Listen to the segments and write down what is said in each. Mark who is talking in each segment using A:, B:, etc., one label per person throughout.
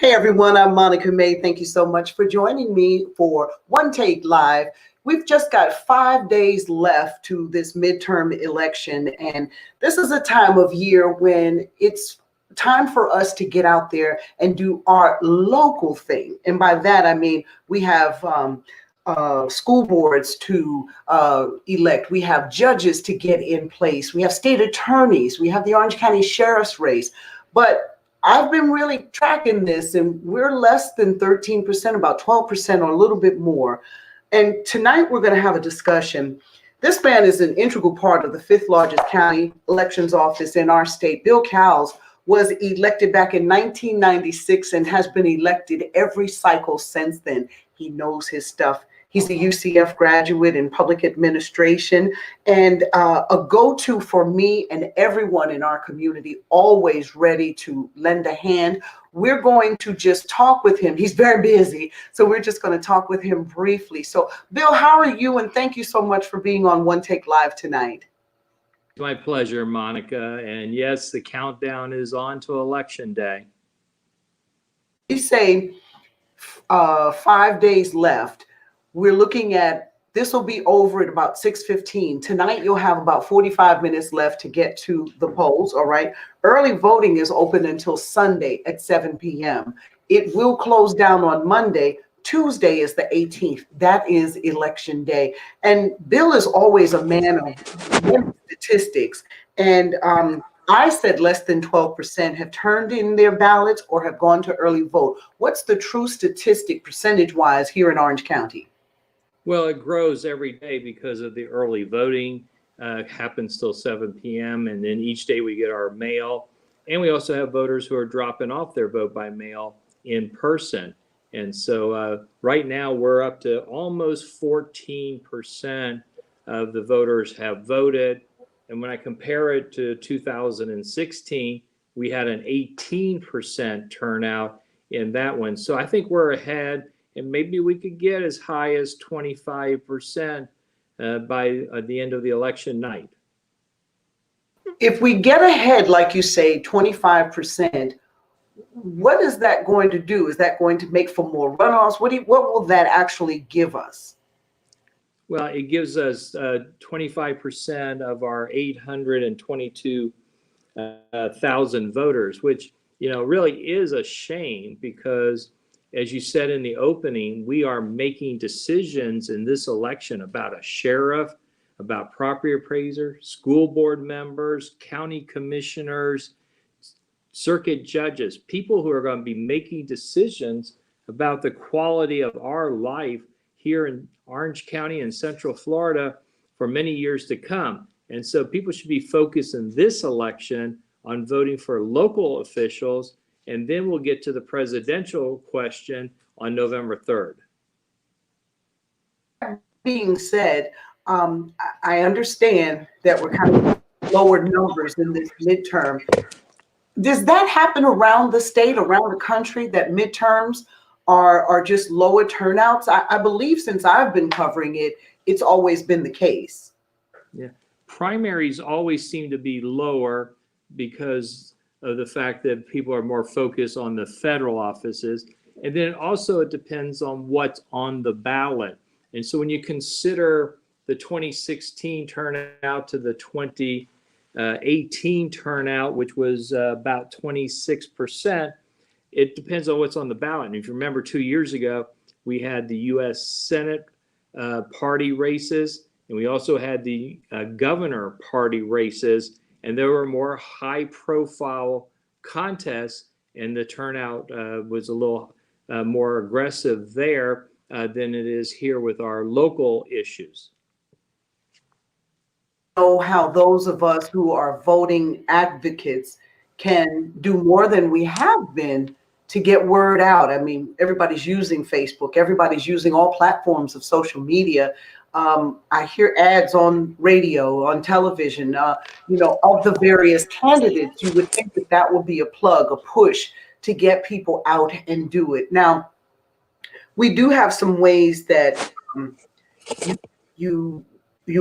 A: Hey everyone, I'm Monica May. Thank you so much for joining me for One Take Live. We've just got 5 days left to this midterm election, and this is a time of year when it's time for us to get out there and do our local thing. And by that, I mean we have school boards to elect, we have judges to get in place, we have state attorneys, we have the Orange County Sheriff's race. But I've been really tracking this, and we're less than 13%, about 12% or a little bit more. And tonight we're going to have a discussion. This man is an integral part of the fifth largest county elections office in our state. Bill Cowles was elected back in 1996 and has been elected every cycle since then. He knows his stuff. He's a UCF graduate in public administration and a go-to for me and everyone in our community, always ready to lend a hand. We're going to just talk with him. He's very busy, so we're just going to talk with him briefly. So, Bill, how are you? And thank you so much for being on One Take Live tonight.
B: My pleasure, Monica. And yes, the countdown is on to Election Day.
A: You say 5 days left. We're looking at, this will be over at about 6:15. Tonight, you'll have about 45 minutes left to get to the polls, all right? Early voting is open until Sunday at 7 p.m. It will close down on Monday. Tuesday is the 18th. That is Election Day. And Bill is always a man of statistics. And I said less than 12% have turned in their ballots or have gone to early vote. What's the true statistic percentage-wise here in Orange County?
B: Well, it grows every day because of the early voting happens till 7 p.m. And then each day we get our mail. And we also have voters who are dropping off their vote by mail in person. And so right now we're up to almost 14% of the voters have voted. And when I compare it to 2016, we had an 18% turnout in that one. So I think we're ahead. And maybe we could get as high as 25% by the end of the election night.
A: If we get ahead, like you say, 25%, what is that going to do? Is that going to make for more runoffs? What will that actually give us?
B: Well, it gives us 25% of our 822,000 voters, which, really is a shame because, as you said in the opening, we are making decisions in this election about a sheriff, about property appraiser, school board members, county commissioners, circuit judges, people who are going to be making decisions about the quality of our life here in Orange County and Central Florida for many years to come. And so people should be focused in this election on voting for local officials. And then we'll get to the presidential question on November 3rd.
A: Being said, I understand that we're kind of lower numbers in this midterm. Does that happen around the state, around the country, that midterms are just lower turnouts? I believe since I've been covering it, it's always been the case.
B: Yeah, primaries always seem to be lower because of the fact that people are more focused on the federal offices. And then also it depends on what's on the ballot. And so when you consider the 2016 turnout to the 2018 turnout, which was about 26%, it depends on what's on the ballot. And if you remember 2 years ago, we had the US Senate party races, and we also had the governor party races. And there were more high-profile contests, and the turnout was a little more aggressive there than it is here with our local issues.
A: Know how those of us who are voting advocates can do more than we have been to get word out. I mean, everybody's using Facebook, everybody's using all platforms of social media. I hear ads on radio, on television, of the various candidates. You would think that that would be a plug, a push to get people out and do it. Now, we do have some ways that you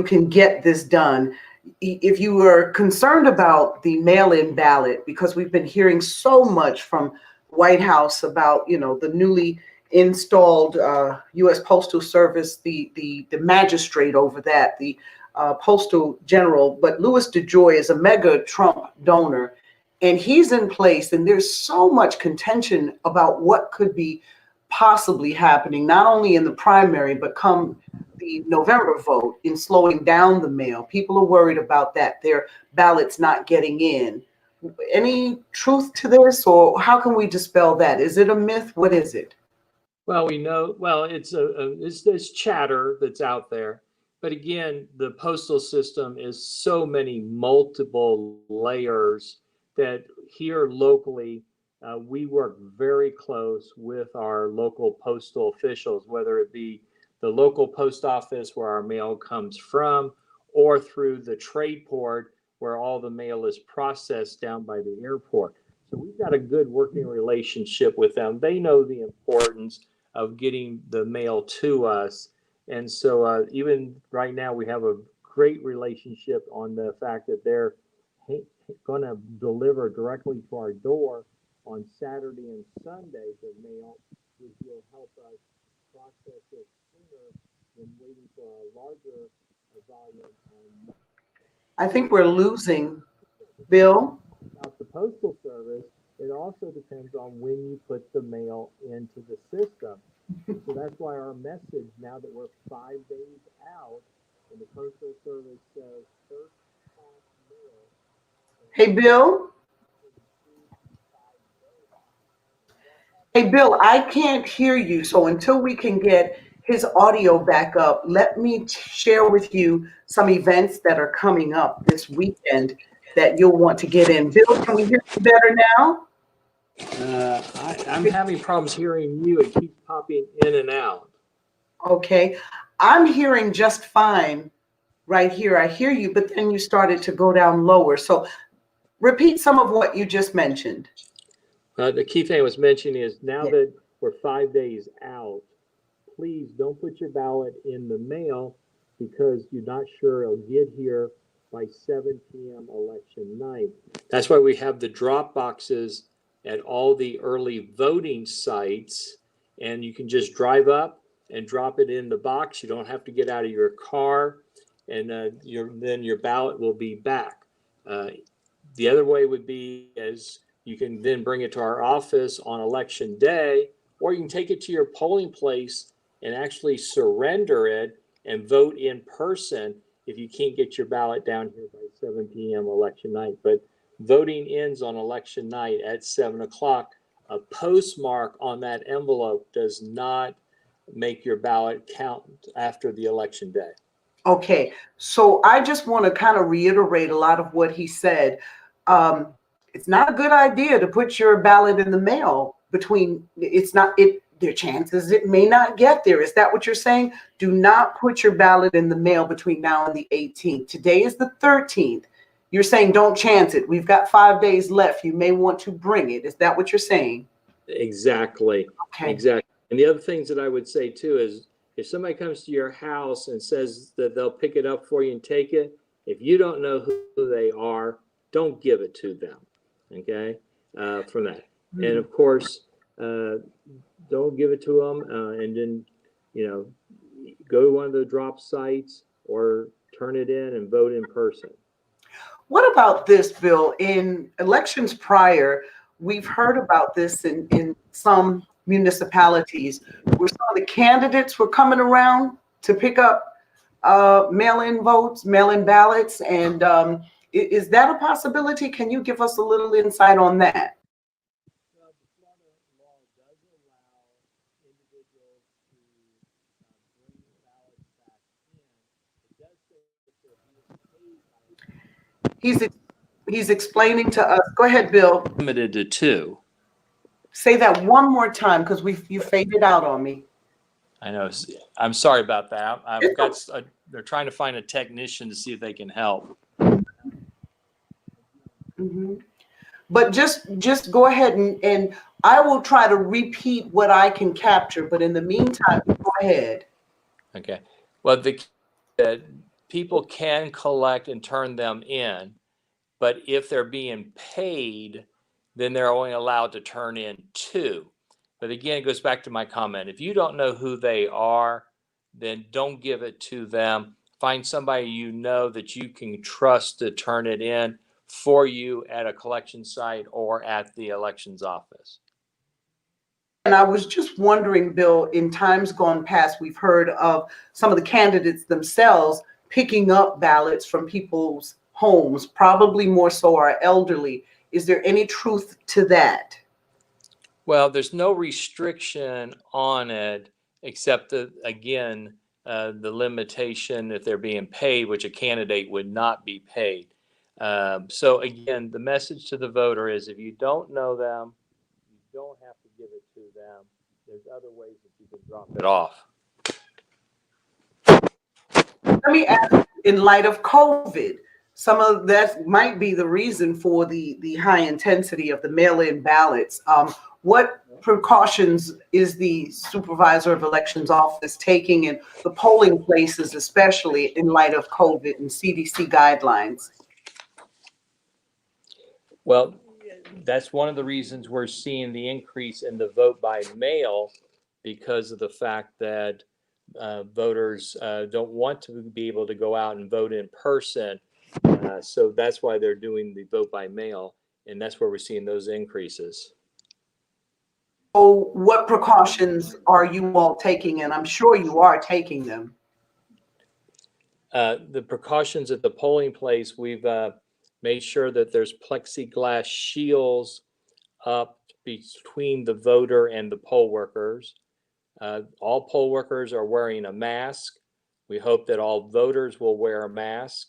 A: can get this done. If you are concerned about the mail-in ballot, because we've been hearing so much from White House about, the newly installed U.S. Postal Service, the magistrate over that, the postal general. But Louis DeJoy is a mega Trump donor, and he's in place. And there's so much contention about what could be possibly happening, not only in the primary, but come the November vote in slowing down the mail. People are worried about that, their ballots not getting in. Any truth to this, or how can we dispel that? Is it a myth? What is it?
B: Well, we know, well, it's this chatter that's out there. But again, the postal system is so many multiple layers that here locally, we work very close with our local postal officials, whether it be the local post office where our mail comes from, or through the trade port where all the mail is processed down by the airport. So we've got a good working relationship with them. They know the importance of getting the mail to us. And so even right now, we have a great relationship on the fact that they're going to deliver directly to our door on Saturday and Sunday the mail, which will help us process it sooner than waiting for a larger volume on
A: I think we're losing Bill.
B: about the Postal Service. It also depends on when you put the mail into the system. So that's why our message, now that we're 5 days out, and the Postal Service says first class mail.
A: Hey, Bill. Hey, Bill, I can't hear you. So until we can get his audio back up, let me share with you some events that are coming up this weekend that you'll want to get in. Bill, can we hear you better now?
B: I'm having problems hearing you. It keeps popping in and out.
A: Okay. I'm hearing just fine right here. I hear you, but then you started to go down lower. So repeat some of what you just mentioned.
B: The key thing I was mentioning is now
A: Yeah.
B: that we're 5 days out, please don't put your ballot in the mail because you're not sure it'll get here by 7 p.m. election night. That's why we have the drop boxes at all the early voting sites, and you can just drive up and drop it in the box. You don't have to get out of your car, and then your ballot will be back. The other way would be as you can then bring it to our office on election day, or you can take it to your polling place and actually surrender it and vote in person if you can't get your ballot down here by 7 p.m. election night. But voting ends on election night at 7 o'clock. A postmark on that envelope does not make your ballot count after the election day.
A: Okay. So I just want to kind of reiterate a lot of what he said. Um, it's not a good idea to put your ballot in the mail between, it's not, there are chances it may not get there. Is that what you're saying? Do not put your ballot in the mail between now and the 18th. Today is the 13th. You're saying don't chance it. We've got 5 days left. You may want to bring it. Is that what you're saying?
B: Exactly.
A: Okay.
B: Exactly. And the other things that I would say too is if somebody comes to your house and says that they'll pick it up for you and take it, if you don't know who they are, don't give it to them. Okay. From that. And of course, don't give it to them. And then, go to one of the drop sites or turn it in and vote in person.
A: What about this, Bill? In elections prior, we've heard about this in some municipalities where some of the candidates were coming around to pick up mail-in votes, mail-in ballots. And is that a possibility? Can you give us a little insight on that?
B: Well, the Florida law does allow individuals to bring ballots back in. It does say that they're being paid by
A: He's explaining to us. Go ahead, Bill.
B: limited to two.
A: Say that one more time because you faded out on me.
B: I know. I'm sorry about that. I've got. They're trying to find a technician to see if they can help.
A: Mm-hmm. But just go ahead and I will try to repeat what I can capture. But in the meantime, go ahead.
B: Okay. Well, the people can collect and turn them in, but if they're being paid, then they're only allowed to turn in 2. But again, it goes back to my comment. If you don't know who they are, then don't give it to them. Find somebody you know that you can trust to turn it in for you at a collection site or at the elections office.
A: And I was just wondering, Bill, in times gone past, we've heard of some of the candidates themselves picking up ballots from people's homes, probably more so our elderly. Is there any truth to that?
B: Well, there's no restriction on it except that, again, the limitation if they're being paid, which a candidate would not be paid. So again, the message to the voter is if you don't know them, you don't have to give it to them. There's other ways that you can drop it off.
A: Let me ask, in light of COVID, some of that might be the reason for the high intensity of the mail-in ballots. What precautions is the supervisor of elections office taking in the polling places, especially in light of COVID and CDC guidelines?
B: Well, that's one of the reasons we're seeing the increase in the vote by mail, because of the fact that voters don't want to be able to go out and vote in person. So that's why they're doing the vote by mail, and that's where we're seeing those increases.
A: So what precautions are you all taking? And I'm sure you are taking them.
B: The precautions at the polling place, we've made sure that there's plexiglass shields up between the voter and the poll workers. All poll workers are wearing a mask. We hope that all voters will wear a mask.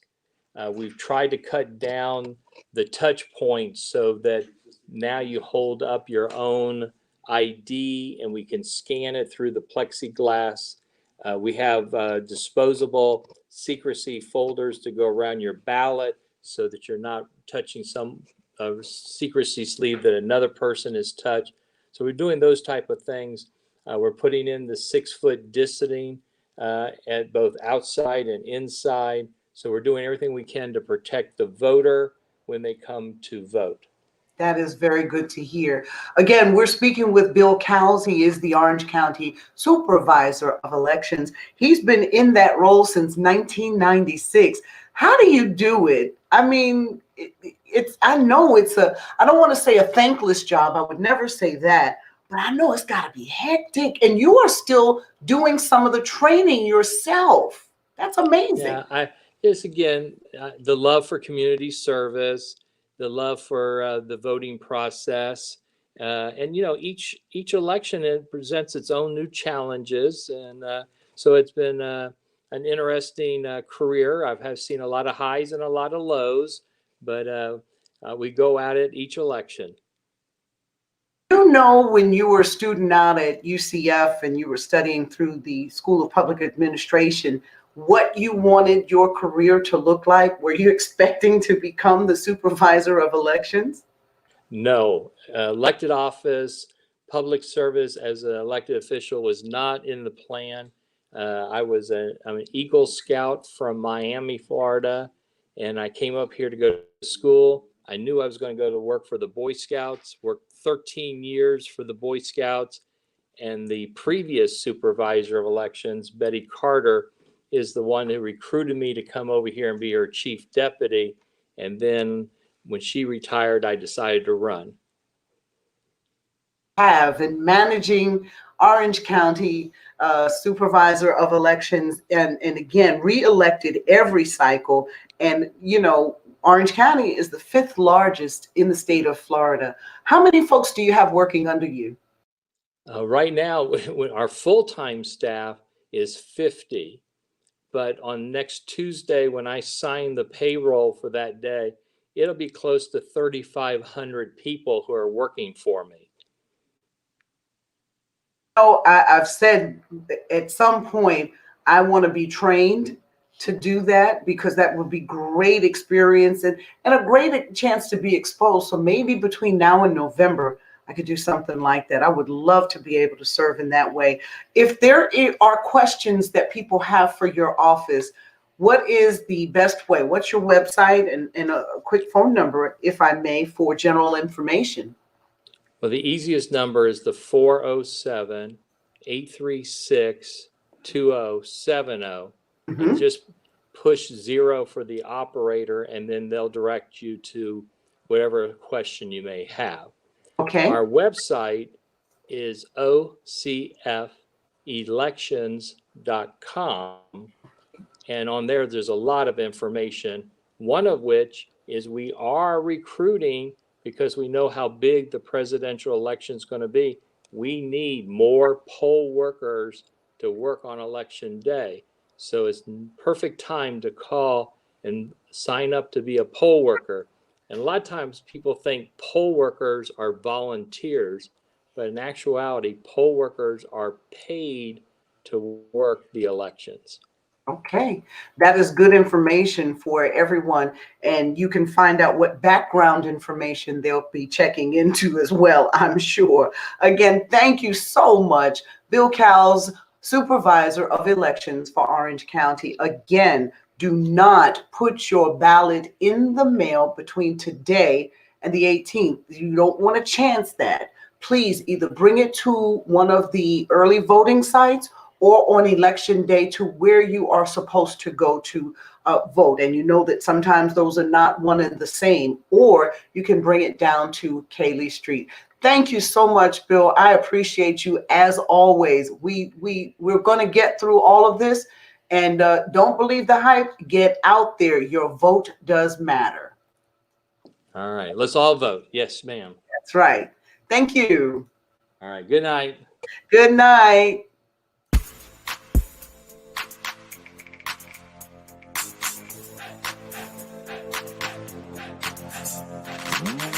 B: We've tried to cut down the touch points so that now you hold up your own ID and we can scan it through the plexiglass. We have disposable secrecy folders to go around your ballot so that you're not touching some secrecy sleeve that another person has touched. So we're doing those type of things. We're putting in the 6-foot distancing at both outside and inside. So we're doing everything we can to protect the voter when they come to vote.
A: That is very good to hear. Again, we're speaking with Bill Cowles. He is the Orange County Supervisor of Elections. He's been in that role since 1996. How do you do it? I mean, I know I don't want to say a thankless job. I would never say that, but I know it's got to be hectic. And you are still doing some of the training yourself. That's amazing.
B: Yeah, it's again, the love for community service, the love for the voting process. And, you know, each election, it presents its own new challenges. And so it's been an interesting career. I've seen a lot of highs and a lot of lows, but we go at it each election.
A: You know, when you were a student out at UCF and you were studying through the School of Public Administration, what you wanted your career to look like? Were you expecting to become the supervisor of elections?
B: No, elected office, public service as an elected official was not in the plan. I'm an Eagle Scout from Miami, Florida, and I came up here to go to school. I knew I was going to go to work for the Boy Scouts, worked 13 years for the Boy Scouts, and the previous supervisor of elections, Betty Carter, is the one who recruited me to come over here and be her chief deputy. And then when she retired, I decided to run.
A: Have in managing Orange County Supervisor of Elections, and again, re-elected every cycle. And, you know, Orange County is the 5th largest in the state of Florida. How many folks do you have working under you?
B: Right now, our full-time staff is 50. But on next Tuesday, when I sign the payroll for that day, it'll be close to 3,500 people who are working for me.
A: So I've said at some point, I want to be trained to do that because that would be great experience and a great chance to be exposed. So maybe between now and November, I could do something like that. I would love to be able to serve in that way. If there are questions that people have for your office, what is the best way? What's your website and a quick phone number, if I may, for general information?
B: Well, the easiest number is the 407-836-2070, and just push 0 for the operator, and then they'll direct you to whatever question you may have.
A: Okay.
B: Our website is ocfelections.com, and on there's a lot of information, one of which is we are recruiting because we know how big the presidential election is going to be. We need more poll workers to work on election day. So it's perfect time to call and sign up to be a poll worker. And a lot of times people think poll workers are volunteers, but in actuality, poll workers are paid to work the elections.
A: Okay, that is good information for everyone. And you can find out what background information they'll be checking into as well, I'm sure. Again, thank you so much, Bill Cowles, Supervisor of Elections for Orange County. Again, do not put your ballot in the mail between today and the 18th. You don't want to chance that. Please either bring it to one of the early voting sites or on election day to where you are supposed to go to vote. And you know that sometimes those are not one and the same, or you can bring it down to Cayley Street. Thank you so much, Bill. I appreciate you as always. We're going to get through all of this, and don't believe the hype. Get out there. Your vote does matter.
B: All right, let's all vote. Yes, ma'am.
A: That's right. Thank you.
B: All right, good night.
A: Good night.
C: Mm-hmm.